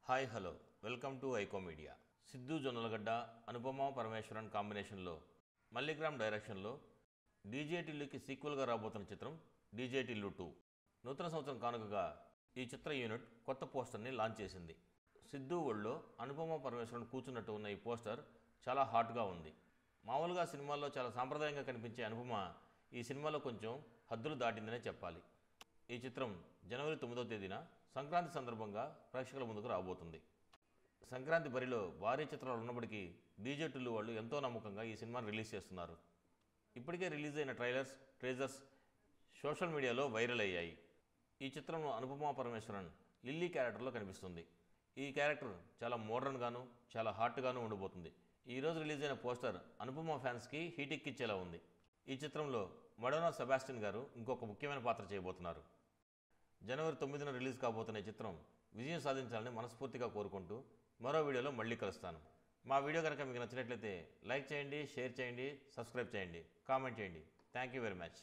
Hi hello welcome to iQOO media. Siddhu Jonnalagadda, Anupama Parameswaran కాంబినేషన్లో మల్లిగ్రామ్ డైరెక్షన్లో DJ టిల్లుకి సీక్వెల్గా రాబోతున్న చిత్రం డీజే టిల్లు 2 నూతన సంవత్సరం కానుకగా ఈ చిత్ర యూనిట్ కొత్త పోస్టర్ని లాంచ్ చేసింది. సిద్ధు ఒళ్ళో అనుపమ పరమేశ్వరన్ కూర్చున్నట్టు ఉన్న ఈ పోస్టర్ చాలా హాట్గా ఉంది. మామూలుగా సినిమాల్లో చాలా సాంప్రదాయంగా కనిపించే అనుపమ ఈ సినిమాలో కొంచెం హద్దులు దాటిందనే చెప్పాలి. ఈ చిత్రం జనవరి 9వ తేదీన సంక్రాంతి సందర్భంగా ప్రేక్షకుల ముందుకు రాబోతుంది. సంక్రాంతి బరిలో భారీ చిత్రాలు ఉన్నప్పటికీ డీజే టిల్లు వాళ్ళు ఎంతో నమ్మకంగా ఈ సినిమాను రిలీజ్ చేస్తున్నారు. ఇప్పటికే రిలీజ్ అయిన ట్రైలర్స్, ట్రేజర్స్ సోషల్ మీడియాలో వైరల్ అయ్యాయి. ఈ చిత్రంలో అనుపమ పరమేశ్వరన్ లిల్లీ క్యారెక్టర్లో కనిపిస్తుంది. ఈ క్యారెక్టర్ చాలా మోడర్న్గాను, చాలా హాట్గాను ఉండబోతుంది. ఈరోజు రిలీజ్ అయిన పోస్టర్ అనుపమ ఫ్యాన్స్కి హీటెక్కిచ్చేలా ఉంది. ఈ చిత్రంలో మడోనా సెబాస్టియన్ గారు ఇంకొక ముఖ్యమైన పాత్ర చేయబోతున్నారు. జనవరి 9న రిలీజ్ కాబోతున్న ఈ చిత్రం విజయం సాధించాలని మనస్ఫూర్తిగా కోరుకుంటూ మరో వీడియోలో మళ్ళీ కలుస్తాను. మా వీడియో కనుక మీకు నచ్చినట్లయితే లైక్ చేయండి, షేర్ చేయండి, సబ్స్క్రైబ్ చేయండి, కామెంట్ చేయండి. Thank you very much.